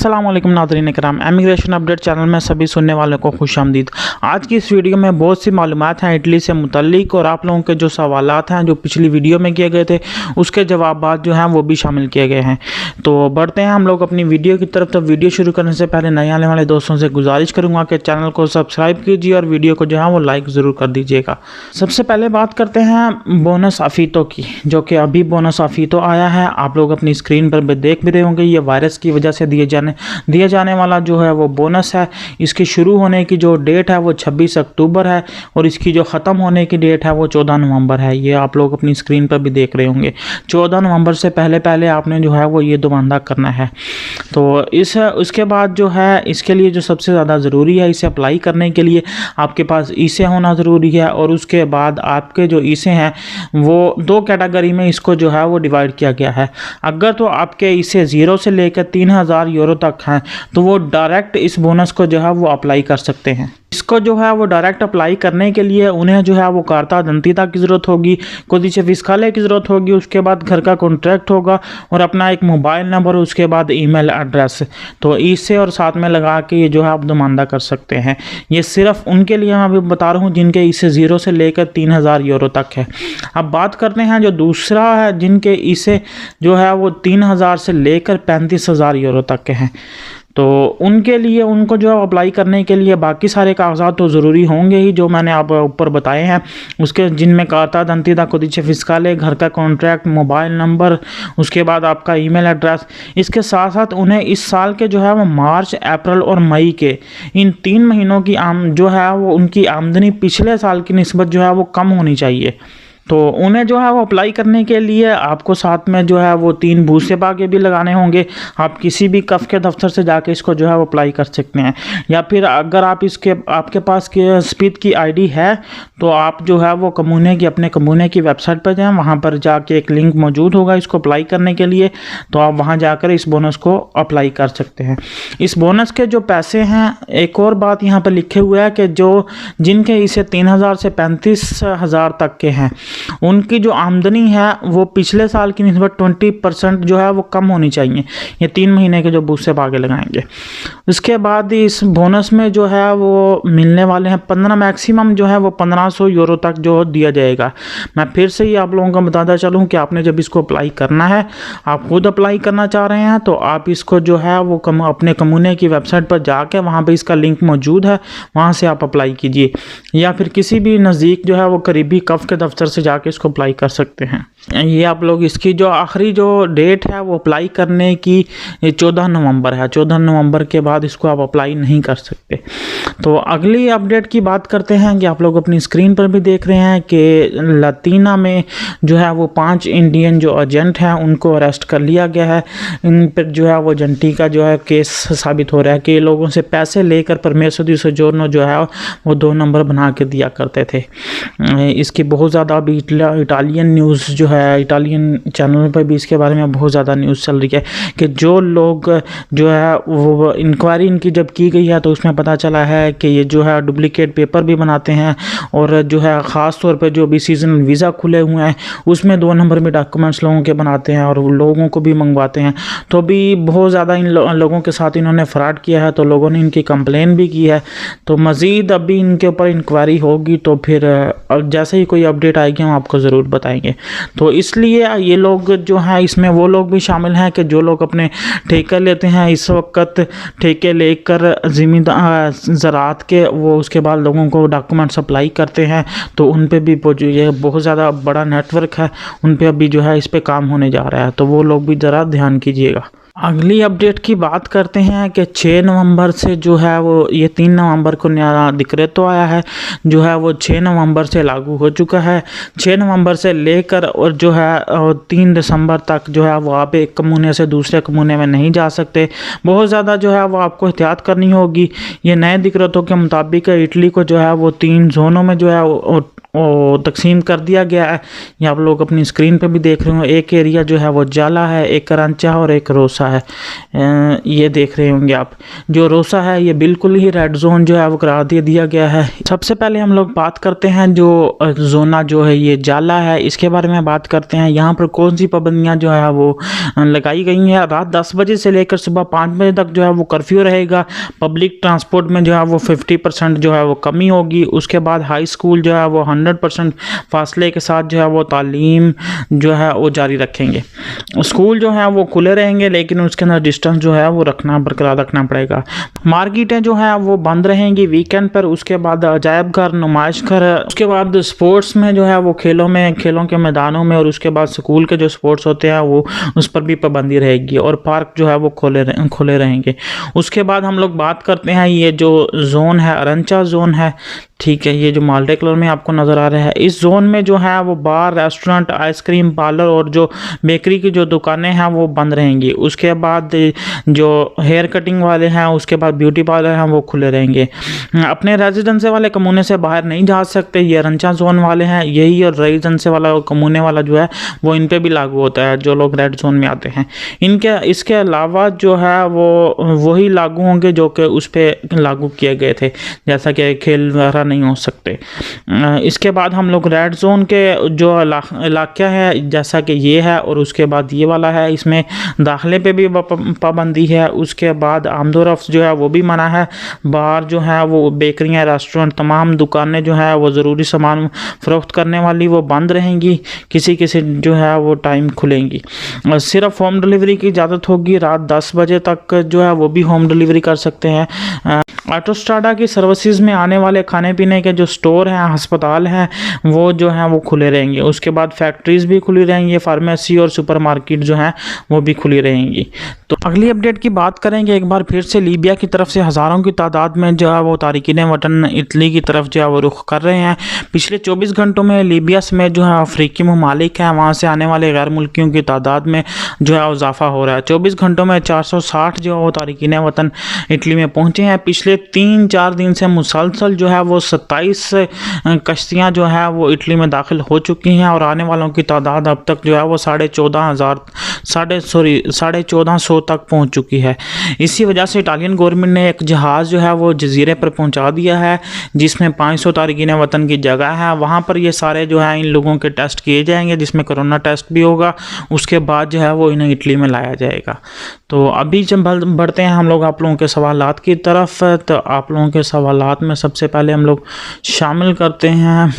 अस्सलाम वालेकुम नाज़रीन इकराम, इमिग्रेशन अपडेट चैनल में सभी सुनने वालों को खुशामदीद। आज की इस वीडियो में बहुत सी मालूमात हैं इटली से मुतल्लिक और आप लोगों के जो सवालात हैं जो पिछली वीडियो में किए गए थे उसके जवाब जो हैं वो भी शामिल किए गए हैं। तो बढ़ते हैं हम लोग अपनी वीडियो की तरफ। तो वीडियो शुरू करने से पहले नए आने वाले दोस्तों से गुजारिश करूँगा कि चैनल को सब्सक्राइब कीजिए और वीडियो को जो है वो लाइक ज़रूर कर दीजिएगा। सबसे पहले बात करते हैं बोनस आफीतो की, जो कि अभी बोनस आफीतो आया है। आप लोग अपनी स्क्रीन पर भी देख भी रहे होंगे, ये वायरस की वजह से दिए जाने वाला जो है वो बोनस है। इसकी शुरू होने की जो डेट है वो 26 अक्टूबर है और इसकी जो ख़त्म होने की डेट है वो 14 नवंबर है। ये आप लोग अपनी स्क्रीन पर भी देख रहे होंगे। 14 नवंबर से पहले आपने जो है वो ये दोबारा करना है। तो उसके बाद जो है इसके लिए जो सबसे ज़्यादा ज़रूरी है, इसे अप्लाई करने के लिए आपके पास ईसे होना ज़रूरी है। और उसके बाद आपके जो ईसे हैं वो दो कैटेगरी में इसको जो है वो डिवाइड किया गया है। अगर तो आपके ईसे 0 से लेकर 3000 यूरो तक हैं तो वो डायरेक्ट इस बोनस को जो है वो अप्लाई कर सकते हैं। इसको जो है वो डायरेक्ट अप्लाई करने के लिए उन्हें जो है वो कार्ता दंतिता की ज़रूरत होगी, कोदिचे फिस्काले की ज़रूरत होगी, उसके बाद घर का कॉन्ट्रैक्ट होगा और अपना एक मोबाइल नंबर, उसके बाद ईमेल एड्रेस। तो इससे और साथ में लगा के ये जो है आप दोमांदा कर सकते हैं। ये सिर्फ उनके लिए मैं अभी बता रहा हूँ जिनके इसे 0 से लेकर 3000 यूरो तक है। अब बात करते हैं जो दूसरा है, जिनके इसे जो है वो 3000 से लेकर 35,000 यूरो तक के हैं। तो उनके लिए उनको जो अप्लाई करने के लिए बाकी सारे कागजात तो ज़रूरी होंगे ही जो मैंने आप ऊपर बताए हैं, उसके जिनमें कार्ता दंतिता कोदिचे फिस्काले, घर का कॉन्ट्रैक्ट, मोबाइल नंबर, उसके बाद आपका ईमेल एड्रेस। इसके साथ साथ उन्हें इस साल के जो है वो मार्च, अप्रैल और मई के इन 3 महीनों की जो है वो उनकी आमदनी पिछले साल की निस्बत जो है वो कम होनी चाहिए। तो उन्हें जो है वो अप्लाई करने के लिए आपको साथ में जो है वो 3 भूसे के भी लगाने होंगे। आप किसी भी कफ के दफ्तर से जाके इसको जो है वो अप्लाई कर सकते हैं, या फिर अगर आप आपके पास स्पीड की आईडी है तो आप जो है वो अपने कम्यूने की वेबसाइट पर जाएं, वहाँ पर जाके एक लिंक मौजूद होगा इसको अप्लाई करने के लिए। तो आप वहाँ जाकर इस बोनस को अप्लाई कर सकते हैं। इस बोनस के जो पैसे हैं, एक और बात यहाँ पर लिखे हुए है कि जिनके इसे 3000 से 35,000 तक के हैं उनकी जो आमदनी है वो पिछले साल की निस्बत 20% जो है वो कम होनी चाहिए। ये 3 महीने के जो भूसे पागे लगाएंगे। उसके बाद इस बोनस में जो है वो मिलने वाले हैं 15 मैक्सिमम जो है वो 1500 यूरो तक जो दिया जाएगा। मैं फिर से ही आप लोगों को बताता चलूँ कि आपने जब इसको अप्लाई करना है, आप खुद अप्लाई करना चाह रहे हैं तो आप इसको जो है वो अपने कम्यूने की वेबसाइट पर जाके वहाँ पर इसका लिंक मौजूद है, वहाँ से आप अप्लाई कीजिए, या फिर किसी भी नज़दीक जो है वो करीबी कफ के दफ्तर से जाके इसको अप्लाई कर सकते हैं। ये आप लोग इसकी जो आखिरी जो डेट है वो अप्लाई करने की 14 नवंबर है। 14 नवंबर के बाद इसको आप अप्लाई नहीं कर सकते। तो अगली अपडेट की बात करते हैं कि आप लोग अपनी स्क्रीन पर भी देख रहे हैं कि लतीना में जो है वो 5 इंडियन जो एजेंट हैं उनको अरेस्ट कर लिया गया है। इन पर जो है वो एजेंटी का जो है केस साबित हो रहा है कि लोगों से पैसे लेकर परमेसर दी सोजोर्नो जो है वो 2 नंबर बना के दिया करते थे। इसकी बहुत ज़्यादा अभी इटालियन न्यूज़ जो है, इटालियन चैनल पर भी इसके बारे में बहुत ज़्यादा न्यूज़ चल रही है कि जो लोग जो है वो इंक्वायरी इनकी जब की गई है तो उसमें पता चला है कि ये जो है डुप्लीकेट पेपर भी बनाते हैं और जो है ख़ास तौर पर जो भी सीजनल वीज़ा खुले हुए हैं उसमें 2 नंबर में डॉक्यूमेंट्स लोगों के बनाते हैं और लोगों को भी मंगवाते हैं। तो भी बहुत ज़्यादा इन लोगों के साथ इन्होंने फ्रॉड किया है, तो लोगों ने इनकी कंप्लेन भी की है। तो मज़ीद अभी इनके ऊपर इंक्वायरी होगी, तो फिर जैसे ही कोई अपडेट आएगी हम आपको ज़रूर बताएंगे। तो इसलिए ये लोग जो हैं इसमें वो लोग भी शामिल हैं कि जो लोग अपने ठेके लेते हैं इस वक्त, ठेके लेकर ज़मींदार ज़राअत के वो उसके बाद लोगों को डॉक्यूमेंट सप्लाई करते हैं, तो उन पे भी ये बहुत ज़्यादा बड़ा नेटवर्क है, उन पे अभी जो है इस पे काम होने जा रहा है। तो वो लोग भी ज़रा ध्यान कीजिएगा। अगली अपडेट की बात करते हैं कि 6 नवंबर से जो है वो ये 3 नवंबर को नया डिक्रेटो आया है जो है वो 6 नवंबर से लागू हो चुका है। 6 नवंबर से लेकर और जो है 3 दिसंबर तक जो है वो आप एक कम्यूने से दूसरे कम्यूने में नहीं जा सकते। बहुत ज़्यादा जो है वो आपको एहतियात करनी होगी। ये नए डिक्रेटो के मुताबिक इटली को जो है वो 3 जोनों में जो है वो तकसीम कर दिया गया है। ये आप लोग अपनी स्क्रीन पे भी देख रहे हो, एक एरिया जो है वो जाला है, एक करंचा है और एक रोसा है। ये देख रहे होंगे आप। जो रोसा है ये बिल्कुल ही रेड जोन जो है वो करार दे दिया गया है। सबसे पहले हम लोग बात करते हैं जो जोना जो है ये जाला है, इसके बारे में बात करते हैं। यहाँ पर कौन सी पाबंदियाँ जो है वो लगाई गई हैं। रात 10 बजे से लेकर सुबह 5 बजे तक जो है वो कर्फ्यू रहेगा। पब्लिक ट्रांसपोर्ट में जो है वो 50% जो है वो कमी होगी। उसके बाद हाई स्कूल जो है वो 100% फासले के साथ जो है वो तालीम जो है वो जारी रखेंगे। स्कूल जो है वो खुले रहेंगे लेकिन उसके अंदर डिस्टेंस जो है वो बरकरार रखना पड़ेगा। मार्केटें जो है वो बंद रहेंगी वीकेंड पर। उसके बाद अजायब घर, नुमाइश घर, उसके बाद स्पोर्ट्स में जो है वो खेलों के मैदानों में और उसके बाद स्कूल के जो स्पोर्ट्स होते हैं वो उस पर भी पाबंदी रहेगी और पार्क जो है वो खुले रहेंगे। उसके बाद हम लोग बात करते हैं ये जो जोन है अरंचा जोन है, ठीक है। ये जो माल्टे कलर में आपको नज़र आ रहा है, इस जोन में जो है वो बार, रेस्टोरेंट, आइसक्रीम पार्लर और जो बेकरी की जो दुकानें हैं वो बंद रहेंगी। उसके बाद जो हेयर कटिंग वाले हैं, उसके बाद ब्यूटी पार्लर हैं वो खुले रहेंगे। अपने रेजिडेंसी वाले कमूने से बाहर नहीं जा सकते, ये रंचा जोन वाले हैं यही। और रेजिडेंसी वाला और कमूने वाला जो है वो इन पर भी लागू होता है जो लोग रेड जोन में आते हैं। इसके अलावा जो है वो वही लागू होंगे जो कि उस पर लागू किए गए थे, जैसा कि खेल वगैरह नहीं हो सकते। इसके बाद हम लोग रेड जोन के जो इलाका है जैसा कि ये है और उसके बाद ये वाला है, इसमें दाखिले पे भी पाबंदी है। उसके बाद आमदोरफ्त जो है वो भी मना है। बाहर जो है वो बेकरियां, रेस्टोरेंट, तमाम दुकानें जो है वो ज़रूरी सामान फ़रोख्त करने वाली वो बंद रहेंगी। किसी जो है वो टाइम खुलेंगी। सिर्फ होम डिलीवरी की इजाज़त होगी। रात 10 बजे तक जो है वो भी होम डिलीवरी कर सकते हैं। ऑटोस्ट्राडा की सर्विसेज में आने वाले खाने पीने के जो स्टोर हैं, अस्पताल हैं, वो जो हैं वो खुले रहेंगे। उसके बाद फैक्ट्रीज़ भी खुली रहेंगी, फार्मेसी और सुपरमार्केट जो हैं वो भी खुली रहेंगी। तो अगली अपडेट की बात करेंगे एक बार फिर से लीबिया की तरफ से हज़ारों की तादाद में जो है वो तारिकीन वतन इटली की तरफ जो है वो रुख कर रहे हैं। पिछले 24 घंटों में लीबिया समेत जो है अफ्रीकी ममालिक हैं वहाँ से आने वाले गैर मुल्कियों की तादाद में जो है इजाफा हो रहा है। 24 घंटों में 460 जो है वो तारिकीन वतन इटली में पहुँचे हैं। पिछले 3-4 दिन से मुसलसल जो है वो 27 कश्तियाँ जो है वो इटली में दाखिल हो चुकी हैं और आने वालों की तादाद अब तक जो है वो 1450 तक पहुंच चुकी है। इसी वजह से इटालियन गवर्नमेंट ने एक जहाज़ जो है वो जजीरे पर पहुंचा दिया है जिसमें 500 तारिकीन वतन की जगह है। वहां पर ये सारे जो है इन लोगों के टेस्ट किए जाएंगे जिसमें कोरोना टेस्ट भी होगा। उसके बाद जो है वो इन्हें इटली में लाया जाएगा। तो अभी जब बढ़ते हैं हम लोग आप लोगों के सवालात की तरफ। तो आप लोगों के सवालात में सबसे पहले हम लोग शामिल करते हैं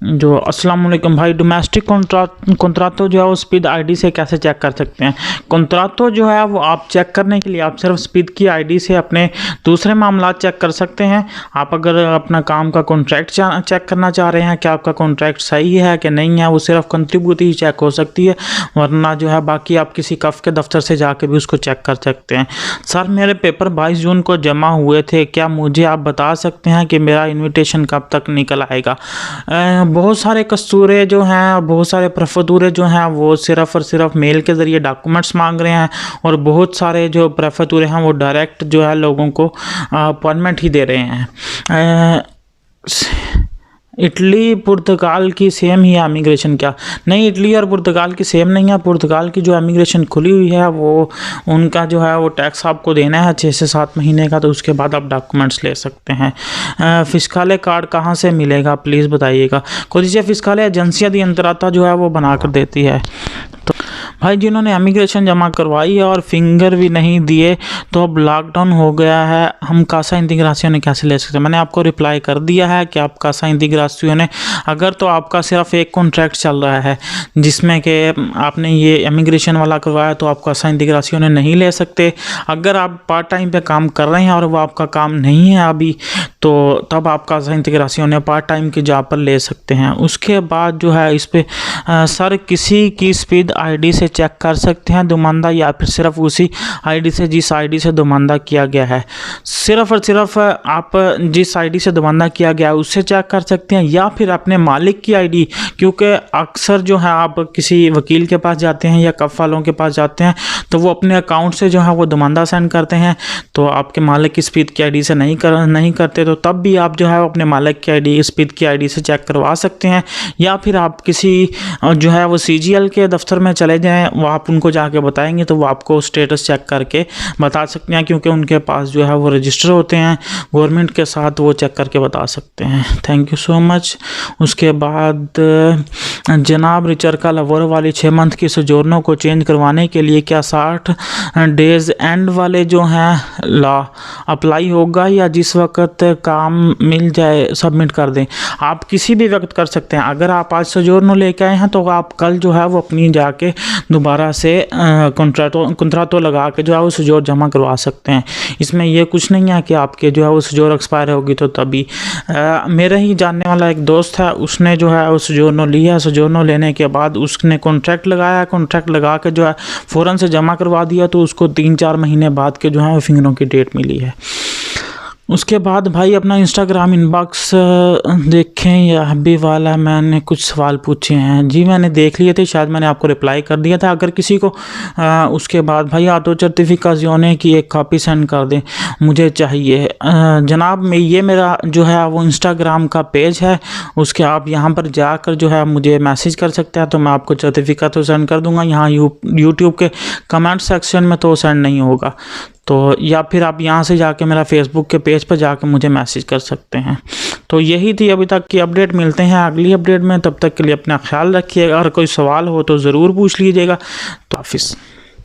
जो अस्सलाम वालेकुम भाई, डोमेस्टिक कॉन्ट्रातो जो है वो स्पीड आईडी से कैसे चेक कर सकते हैं। कॉन्ट्रातो जो है वो आप चेक करने के लिए आप सिर्फ स्पीड की आईडी से अपने दूसरे मामला चेक कर सकते हैं। आप अगर अपना काम का कॉन्ट्रैक्ट चेक करना चाह रहे हैं कि आपका कॉन्ट्रैक्ट सही है कि नहीं है, वो सिर्फ कंट्रीब्यूट ही चेक हो सकती है, वरना जो है बाकी आप किसी कफ के दफ्तर से जाके भी उसको चेक कर सकते हैं। सर मेरे पेपर 22 जून को जमा हुए थे, क्या मुझे आप बता सकते हैं कि मेरा इन्विटेशन कब तक निकल आएगा। बहुत सारे कस्तूरे जो हैं, बहुत सारे प्रफतूरे जो हैं वो सिर्फ़ और सिर्फ मेल के ज़रिए डॉक्यूमेंट्स मांग रहे हैं और बहुत सारे जो प्रफतूरे हैं वो डायरेक्ट जो है लोगों को अपॉइंटमेंट ही दे रहे हैं। इटली पुर्तगाल की सेम ही है इमिग्रेशन क्या? नहीं, इटली और पुर्तगाल की सेम नहीं है। पुर्तगाल की जो इमिग्रेशन खुली हुई है वो उनका जो है वो टैक्स आपको देना है 6 से 7 महीने का, तो उसके बाद आप डॉक्यूमेंट्स ले सकते हैं। फिस्काले कार्ड कहाँ से मिलेगा प्लीज़ बताइएगा। कोदिशा फिस्काले एजेंसिया दी अंतराता जो है वो बना कर देती है। तो भाई जिन्होंने इमिग्रेशन जमा करवाई है और फिंगर भी नहीं दिए तो अब लॉकडाउन हो गया है, हम कासा इंटीग्रासियों ने कैसे ले सकते हैं। मैंने आपको रिप्लाई कर दिया है कि आप कासा इंटीग्रासियों ने अगर तो आपका सिर्फ एक कॉन्ट्रैक्ट चल रहा है जिसमें कि आपने ये इमिग्रेशन वाला करवाया तो आप कासा इंटीग्रासियों ने नहीं ले सकते। अगर आप पार्ट टाइम पे काम कर रहे हैं और वो आपका काम नहीं है अभी, तो तब आप कासा इंटीग्रासियों ने पार्ट टाइम की जॉब पर ले सकते हैं। उसके बाद जो है इस पर सर किसी की स्पीड आईडी से चेक कर सकते हैं दुमानदा, या फिर सिर्फ उसी आईडी से जिस आईडी से दुमानदा किया गया है। सिर्फ और सिर्फ आप जिस आईडी से दुमानदा किया गया है उससे चेक कर सकते हैं, या फिर अपने मालिक की आईडी, क्योंकि अक्सर जो है आप किसी वकील के पास जाते हैं या कफ वालों के पास जाते हैं तो वो अपने अकाउंट से जो है वो दुमानदा सेंड करते हैं, तो आपके मालिक की स्पीड की आईडी से नहीं करते, तो तब भी आप जो है अपने मालिक की आईडी स्पीड की आईडी से चेक करवा सकते हैं। या फिर आप किसी जो है वो CGL के दफ्तर में चले जाएं, वो आप उनको जाके बताएंगे तो वो आपको स्टेटस चेक करके बता सकते हैं, क्योंकि उनके पास जो है वो रजिस्टर होते हैं गवर्नमेंट के साथ, वो चेक करके बता सकते हैं। Thank you so much. उसके बाद जनाब रिचर का लवर वाली 6 मंथ की सोजोर्नो को चेंज करवाने के लिए क्या 60 डेज एंड वाले जो हैं लॉ अप्लाई होगा, या जिस वक्त काम मिल जाए सबमिट कर दें? आप किसी भी वक्त कर सकते हैं। अगर आप आज सोजोर्नो लेके आए हैं तो आप कल जो है वो अपनी जाके दोबारा से कॉन्ट्रैक्टो लगा के जो है वो सोजोर जमा करवा सकते हैं। इसमें यह कुछ नहीं है कि आपके जो है वो सोजोर एक्सपायर होगी तो तभी। मेरे ही जानने वाला एक दोस्त है, उसने जो है वो सोजोर्नो लिया, सोजोर्नो लेने के बाद उसने कॉन्ट्रैक्ट लगाया, कॉन्ट्रैक्ट लगा के जो है फ़ौरन से जमा करवा दिया, तो उसको 3-4 महीने बाद के जो है वो फिंगरों की डेट मिली है। उसके बाद भाई अपना इंस्टाग्राम इनबॉक्स देखें, या हब्बी वाला मैंने कुछ सवाल पूछे हैं जी, मैंने देख लिए थे, शायद मैंने आपको रिप्लाई कर दिया था। अगर किसी को उसके बाद भाई ऑटो सर्टिफिकेशन की एक कॉपी सेंड कर दें, मुझे चाहिए। जनाब ये मेरा जो है वो इंस्टाग्राम का पेज है, उसके आप यहाँ पर जाकर जो है मुझे मैसेज कर सकते हैं, तो मैं आपको सर्टिफिकेट तो सेंड कर दूँगा। यहाँ यूट्यूब के कमेंट सेक्शन में तो सेंड नहीं होगा, तो या फिर आप यहाँ से जाके मेरा फेसबुक के पेज पर जाकर मुझे मैसेज कर सकते हैं। तो यही थी अभी तक की अपडेट। मिलते हैं अगली अपडेट में, तब तक के लिए अपना ख्याल रखिएगा। अगर कोई सवाल हो तो ज़रूर पूछ लीजिएगा। तो हाफिज़।